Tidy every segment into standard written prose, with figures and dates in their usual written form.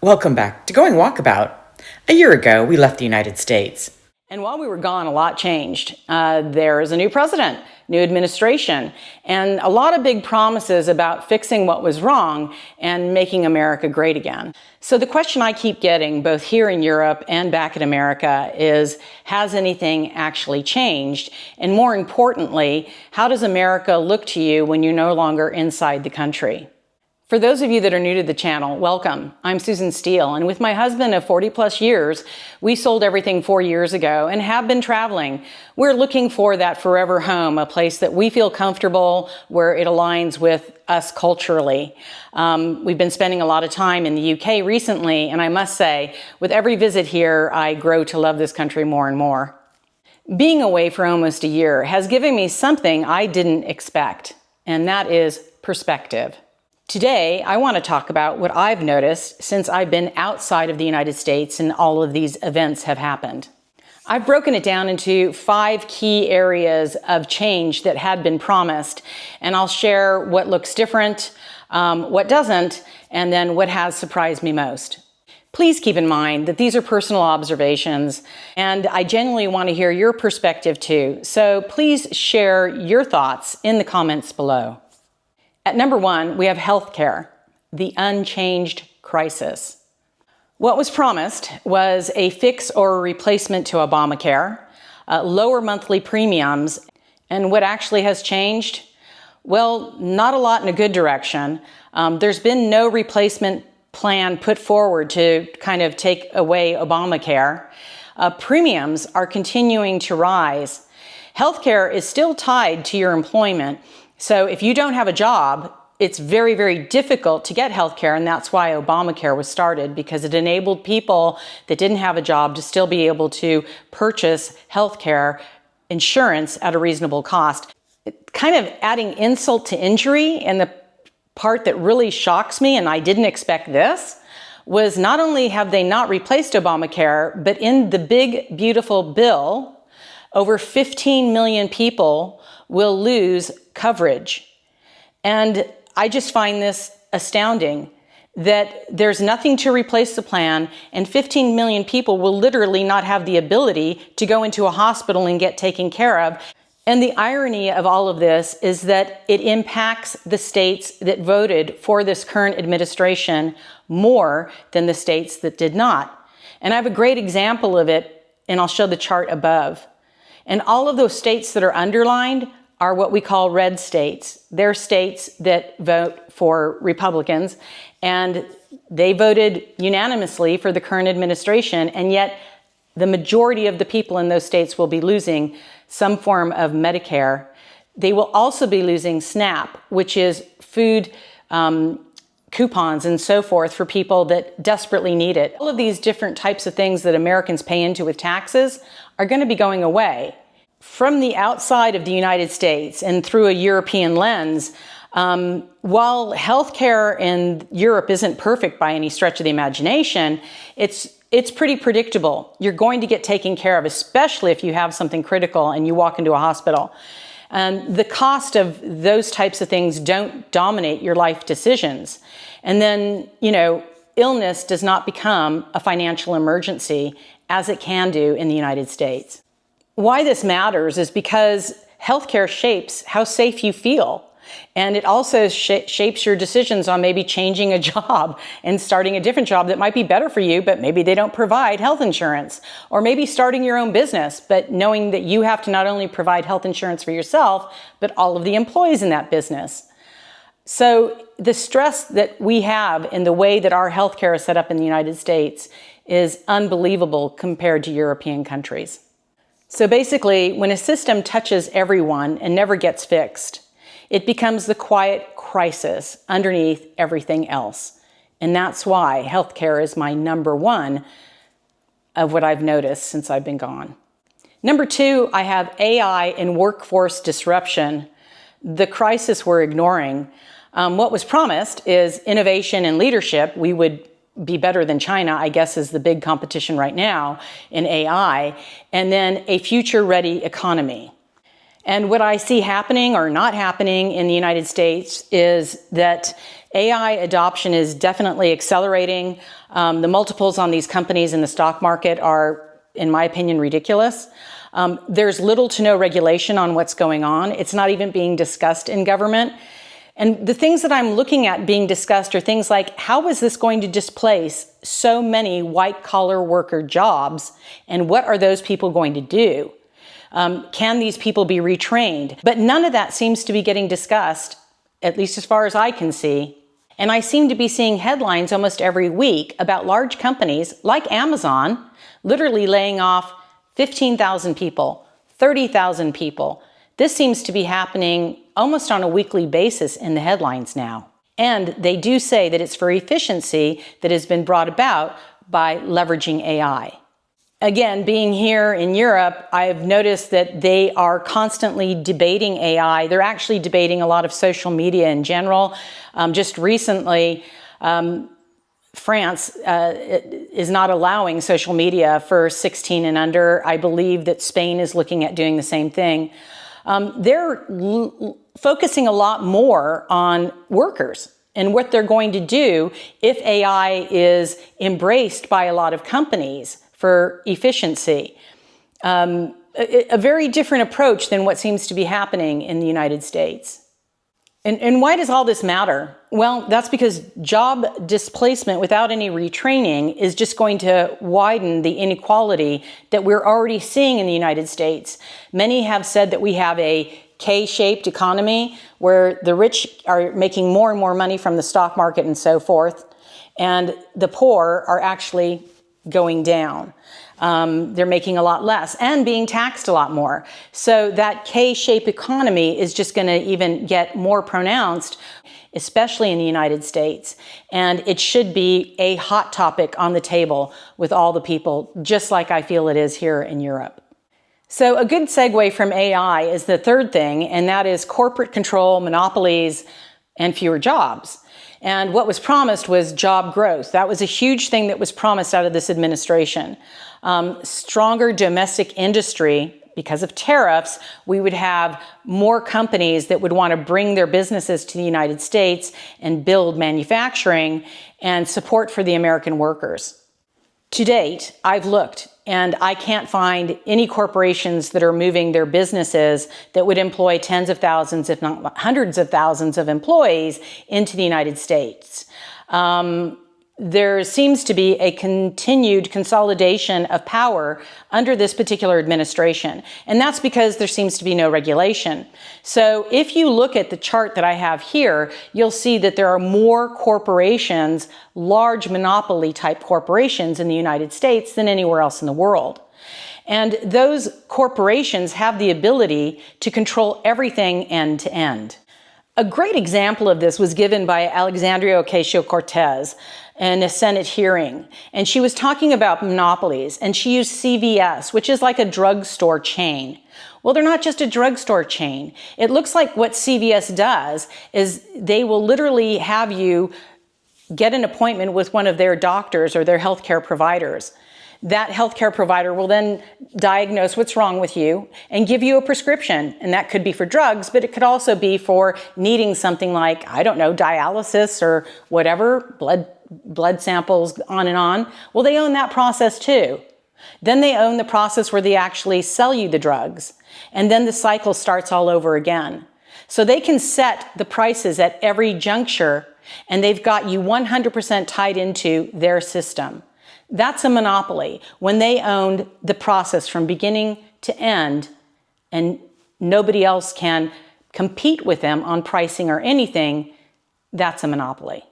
Welcome back to Going Walkabout. A year ago, we left the United States. And while we were gone, a lot changed. There is a new president, new administration, and a lot of big promises about fixing what was wrong and making America great again. So the question I keep getting, both here in Europe and back in America, is, has anything actually changed? And more importantly, how does America look to you when you're no longer inside the country? For those of you that are new to the channel, welcome. I'm Susan Steele, and with my husband of 40 plus years, we sold everything 4 years ago and have been traveling. We're looking for that forever home, a place that we feel comfortable, where it aligns with us culturally. We've been spending a lot of time in the UK recently, and I must say, with every visit here, I grow to love this country more and more. Being away for almost a year has given me something I didn't expect, and that is perspective. Today, I want to talk about what I've noticed since I've been outside of the United States and all of these events have happened. I've broken it down into 5 key areas of change that had been promised, and I'll share what looks different, what doesn't, and then what has surprised me most. Please keep in mind that these are personal observations, and I genuinely want to hear your perspective too. So please share your thoughts in the comments below. At number 1, we have healthcare, the unchanged crisis. What was promised was a fix or a replacement to Obamacare, lower monthly premiums, and what actually has changed? Well, not a lot in a good direction. There's been no replacement plan put forward to kind of take away Obamacare. Premiums are continuing to rise. Healthcare is still tied to your employment. So if you don't have a job, it's very, very difficult to get healthcare, and that's why Obamacare was started, because it enabled people that didn't have a job to still be able to purchase healthcare insurance at a reasonable cost. Kind of adding insult to injury, and the part that really shocks me, and I didn't expect this, was not only have they not replaced Obamacare, but in the big, beautiful bill, over 15 million people will lose coverage. And I just find this astounding that there's nothing to replace the plan, and 15 million people will literally not have the ability to go into a hospital and get taken care of. And the irony of all of this is that it impacts the states that voted for this current administration more than the states that did not. And I have a great example of it, and I'll show the chart above. And all of those states that are underlined are what we call red states. They're states that vote for Republicans, and they voted unanimously for the current administration, and yet the majority of the people in those states will be losing some form of Medicare. They will also be losing SNAP, which is food coupons and so forth for people that desperately need it. All of these different types of things that Americans pay into with taxes are going to be going away. From the outside of the United States and through a European lens, while healthcare in Europe isn't perfect by any stretch of the imagination, it's pretty predictable. You're going to get taken care of, especially if you have something critical and you walk into a hospital. And the cost of those types of things don't dominate your life decisions. And then, illness does not become a financial emergency as it can do in the United States. Why this matters is because healthcare shapes how safe you feel. And it also shapes your decisions on maybe changing a job and starting a different job that might be better for you, but maybe they don't provide health insurance. Or maybe starting your own business, but knowing that you have to not only provide health insurance for yourself, but all of the employees in that business. So the stress that we have in the way that our healthcare is set up in the United States is unbelievable compared to European countries. So basically, when a system touches everyone and never gets fixed, it becomes the quiet crisis underneath everything else. And that's why healthcare is my number 1 of what I've noticed since I've been gone. Number 2, I have AI and workforce disruption, the crisis we're ignoring. What was promised is innovation and leadership. We would be better than China, I guess, is the big competition right now in AI, and then a future-ready economy. And what I see happening or not happening in the United States is that AI adoption is definitely accelerating. The multiples on these companies in the stock market are, in my opinion, ridiculous. There's little to no regulation on what's going on. It's not even being discussed in government. And the things that I'm looking at being discussed are things like, how is this going to displace so many white-collar worker jobs? And what are those people going to do? Can these people be retrained? But none of that seems to be getting discussed, at least as far as I can see. And I seem to be seeing headlines almost every week about large companies like Amazon literally laying off 15,000 people, 30,000 people. This seems to be happening almost on a weekly basis in the headlines now. And they do say that it's for efficiency that has been brought about by leveraging AI. Again, being here in Europe, I've noticed that they are constantly debating AI. They're actually debating a lot of social media in general. Just recently, France is not allowing social media for 16 and under. I believe that Spain is looking at doing the same thing. They're focusing a lot more on workers and what they're going to do if AI is embraced by a lot of companies for efficiency. A very different approach than what seems to be happening in the United States. And why does all this matter? Well, that's because job displacement without any retraining is just going to widen the inequality that we're already seeing in the United States. Many have said that we have a K-shaped economy where the rich are making more and more money from the stock market and so forth, and the poor are actually going down. They're making a lot less and being taxed a lot more. So that K-shaped economy is just going to even get more pronounced, especially in the United States. And it should be a hot topic on the table with all the people, just like I feel it is here in Europe. So a good segue from AI is the third thing, and that is corporate control, monopolies, and fewer jobs. And what was promised was job growth. That was a huge thing that was promised out of this administration. Stronger domestic industry. Because of tariffs, we would have more companies that would want to bring their businesses to the United States and build manufacturing and support for the American workers. To date, I've looked and I can't find any corporations that are moving their businesses that would employ tens of thousands, if not hundreds of thousands of employees into the United States. There seems to be a continued consolidation of power under this particular administration, and that's because there seems to be no regulation. So if you look at the chart that I have here, you'll see that there are more corporations, large monopoly type corporations in the United States than anywhere else in the world. And those corporations have the ability to control everything end to end. A great example of this was given by Alexandria Ocasio-Cortez in a Senate hearing. And she was talking about monopolies, and she used CVS, which is like a drugstore chain. Well, they're not just a drugstore chain. It looks like what CVS does is they will literally have you get an appointment with one of their doctors or their healthcare providers. That healthcare provider will then diagnose what's wrong with you and give you a prescription. And that could be for drugs, but it could also be for needing something like, I don't know, dialysis or whatever, blood samples, on and on. Well, they own that process too. Then they own the process where they actually sell you the drugs. And then the cycle starts all over again. So they can set the prices at every juncture, and they've got you 100% tied into their system. That's a monopoly, when they owned the process from beginning to end, and nobody else can compete with them on pricing or anything. That's a monopoly.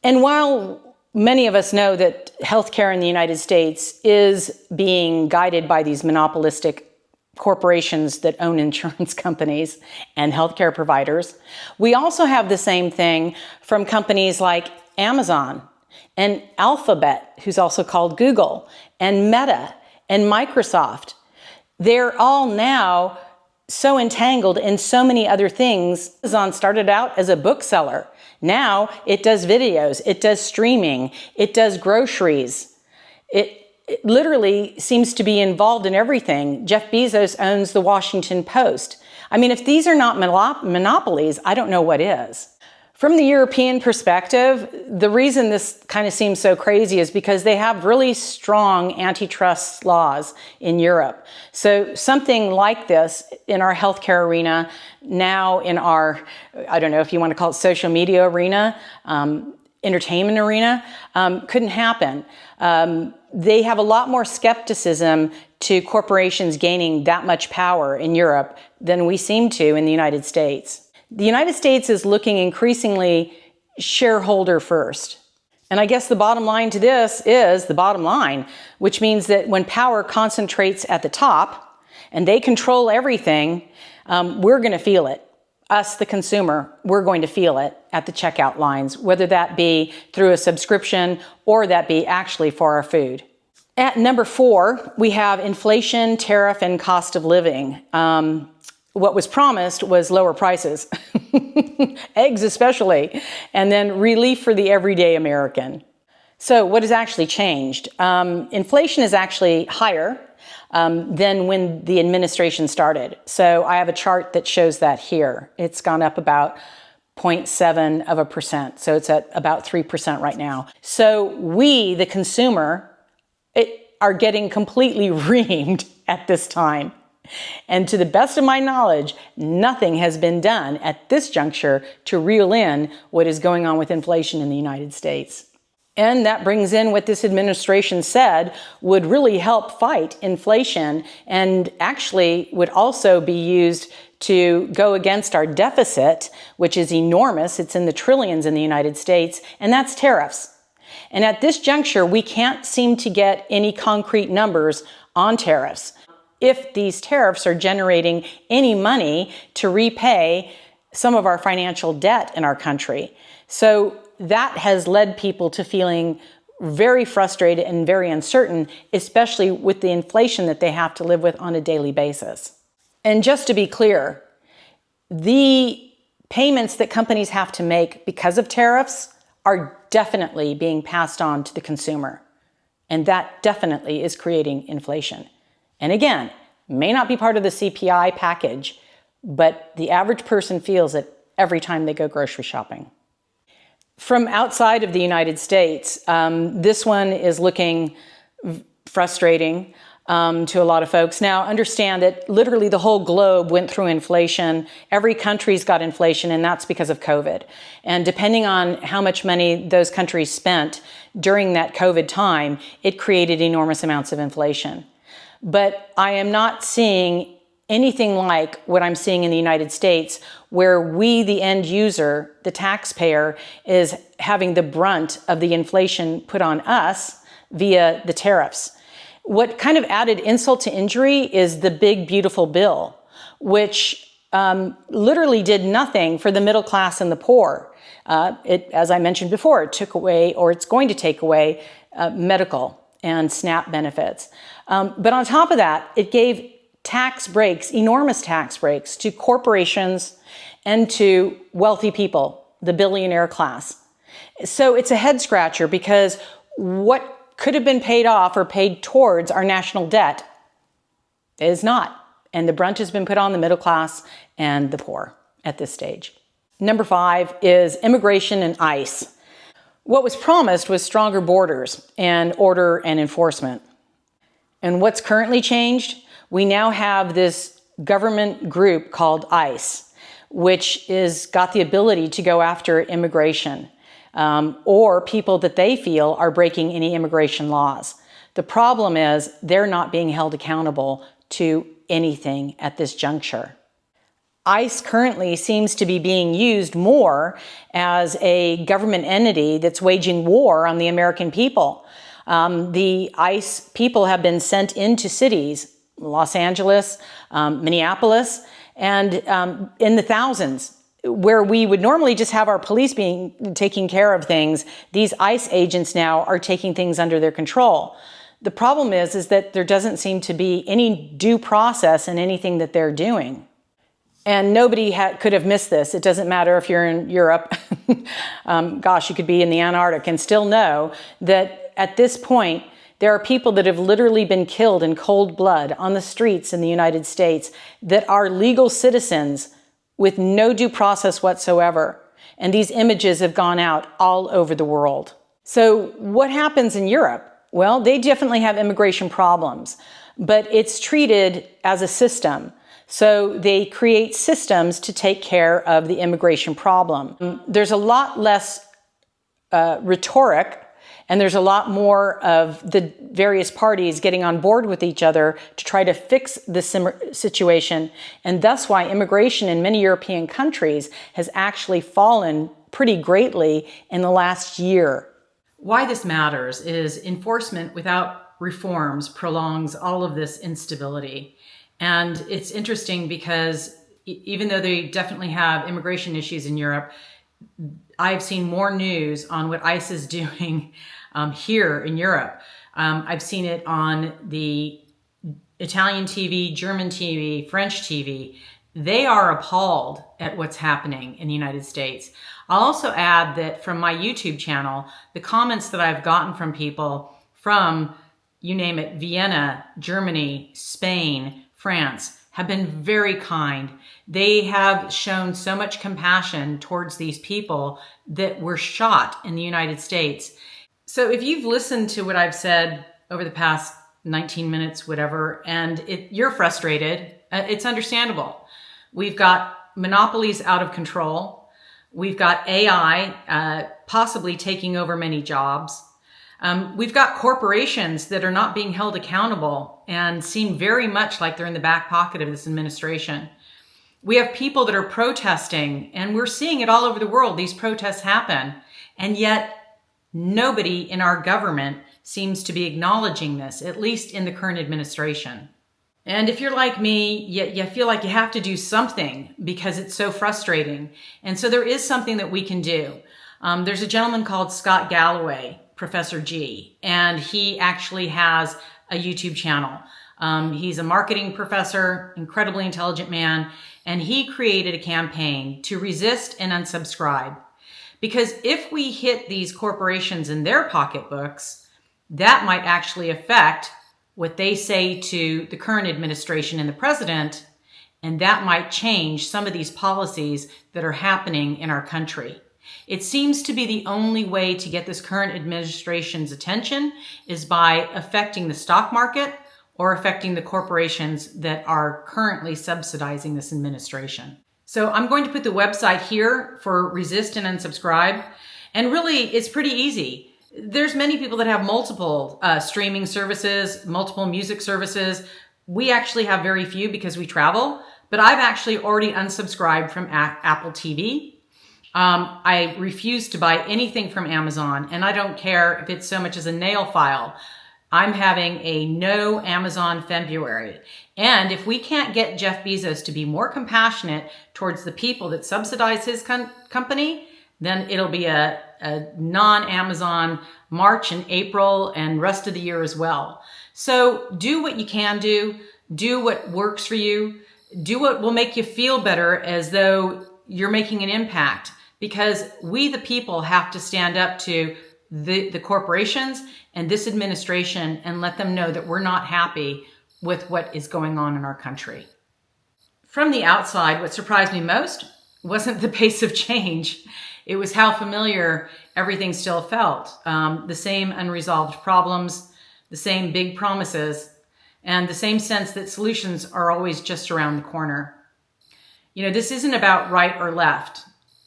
And while many of us know that healthcare in the United States is being guided by these monopolistic corporations that own insurance companies and healthcare providers, we also have the same thing from companies like Amazon and Alphabet, who's also called Google, and Meta and Microsoft. They're all now so entangled in so many other things. Amazon started out as a bookseller. Now it does videos, it does streaming, it does groceries. It literally seems to be involved in everything. Jeff Bezos owns the Washington Post. I mean, if these are not monopolies, I don't know what is. From the European perspective, the reason this kind of seems so crazy is because they have really strong antitrust laws in Europe. So something like this in our healthcare arena, now in our, I don't know if you want to call it social media arena, entertainment arena, couldn't happen. They have a lot more skepticism to corporations gaining that much power in Europe than we seem to in the United States. The United States is looking increasingly shareholder first. And I guess the bottom line to this is the bottom line, which means that when power concentrates at the top and they control everything, we're going to feel it. Us, the consumer, we're going to feel it at the checkout lines, whether that be through a subscription or that be actually for our food. At number 4, we have inflation, tariff, and cost of living. What was promised was lower prices, eggs especially, and then relief for the everyday American. So what has actually changed? Inflation is actually higher than when the administration started. So I have a chart that shows that here. It's gone up about 0.7%. So it's at about 3% right now. So we, the consumer, are getting completely reamed at this time. And to the best of my knowledge, nothing has been done at this juncture to reel in what is going on with inflation in the United States. And that brings in what this administration said would really help fight inflation and actually would also be used to go against our deficit, which is enormous. It's in the trillions in the United States, and that's tariffs. And at this juncture, we can't seem to get any concrete numbers on tariffs. If these tariffs are generating any money to repay some of our financial debt in our country. So that has led people to feeling very frustrated and very uncertain, especially with the inflation that they have to live with on a daily basis. And just to be clear, the payments that companies have to make because of tariffs are definitely being passed on to the consumer. And that definitely is creating inflation. And again, may not be part of the CPI package, but the average person feels it every time they go grocery shopping. From outside of the United States, this one is looking frustrating to a lot of folks. Now, understand that literally the whole globe went through inflation. Every country's got inflation, and that's because of COVID. And depending on how much money those countries spent during that COVID time, it created enormous amounts of inflation. But I am not seeing anything like what I'm seeing in the United States, where we, the end user, the taxpayer, is having the brunt of the inflation put on us via the tariffs. What kind of added insult to injury is the big, beautiful bill, which literally did nothing for the middle class and the poor. As I mentioned before, it took away, or it's going to take away, medical and SNAP benefits. But on top of that, it gave tax breaks, enormous tax breaks to corporations and to wealthy people, the billionaire class. So it's a head scratcher because what could have been paid off or paid towards our national debt is not. And the brunt has been put on the middle class and the poor at this stage. Number 5 is immigration and ICE. What was promised was stronger borders and order and enforcement. And what's currently changed? We now have this government group called ICE, which is got the ability to go after immigration or people that they feel are breaking any immigration laws. The problem is they're not being held accountable to anything at this juncture. ICE currently seems to be being used more as a government entity that's waging war on the American people. The ICE people have been sent into cities, Los Angeles, Minneapolis, and in the thousands, where we would normally just have our police taking care of things. These ICE agents now are taking things under their control. The problem is that there doesn't seem to be any due process in anything that they're doing. And nobody could have missed this. It doesn't matter if you're in Europe. Gosh, you could be in the Antarctic and still know that at this point, There are people that have literally been killed in cold blood on the streets in the United States that are legal citizens with no due process whatsoever. And these images have gone out all over the world. So what happens in Europe? Well, they definitely have immigration problems, but it's treated as a system. So they create systems to take care of the immigration problem. There's a lot less rhetoric, and there's a lot more of the various parties getting on board with each other to try to fix the situation. And that's why immigration in many European countries has actually fallen pretty greatly in the last year. Why this matters is enforcement without reforms prolongs all of this instability. And it's interesting because even though they definitely have immigration issues in Europe, I've seen more news on what ICE is doing here in Europe. I've seen it on the Italian TV, German TV, French TV. They are appalled at what's happening in the United States. I'll also add that from my YouTube channel, the comments that I've gotten from people from, you name it, Vienna, Germany, Spain, France, have been very kind. They have shown so much compassion towards these people that were shot in the United States. So if you've listened to what I've said over the past 19 minutes, whatever, and you're frustrated, it's understandable. We've got monopolies out of control. We've got AI possibly taking over many jobs. We've got corporations that are not being held accountable and seem very much like they're in the back pocket of this administration. We have people that are protesting, and we're seeing it all over the world. These protests happen, and yet nobody in our government seems to be acknowledging this, at least in the current administration. And if you're like me, you feel like you have to do something because it's so frustrating. And so there is something that we can do. There's a gentleman called Scott Galloway, Professor G, and he actually has a YouTube channel. He's a marketing professor, incredibly intelligent man, and he created a campaign to resist and unsubscribe. Because if we hit these corporations in their pocketbooks, that might actually affect what they say to the current administration and the president, and that might change some of these policies that are happening in our country. It seems to be the only way to get this current administration's attention is by affecting the stock market or affecting the corporations that are currently subsidizing this administration. So I'm going to put the website here for resist and unsubscribe. And really, it's pretty easy. There's many people that have multiple streaming services, multiple music services. We actually have very few because we travel, but I've actually already unsubscribed from Apple TV. I refuse to buy anything from Amazon, and I don't care if it's so much as a nail file. I'm having a no Amazon February. And if we can't get Jeff Bezos to be more compassionate towards the people that subsidize his company, then it'll be a non-Amazon March and April and rest of the year as well. So do what you can do what works for you, do what will make you feel better as though you're making an impact, because we the people have to stand up to the corporations and this administration and let them know that we're not happy with what is going on in our country. From the outside, what surprised me most wasn't the pace of change. It was how familiar everything still felt. The same unresolved problems, the same big promises, and the same sense that solutions are always just around the corner. You know, this isn't about right or left,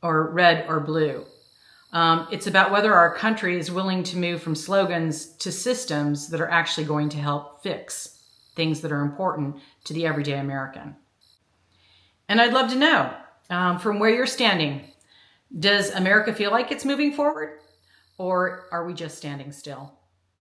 or red or blue. It's about whether our country is willing to move from slogans to systems that are actually going to help fix things that are important to the everyday American. And I'd love to know, from where you're standing, does America feel like it's moving forward, or are we just standing still?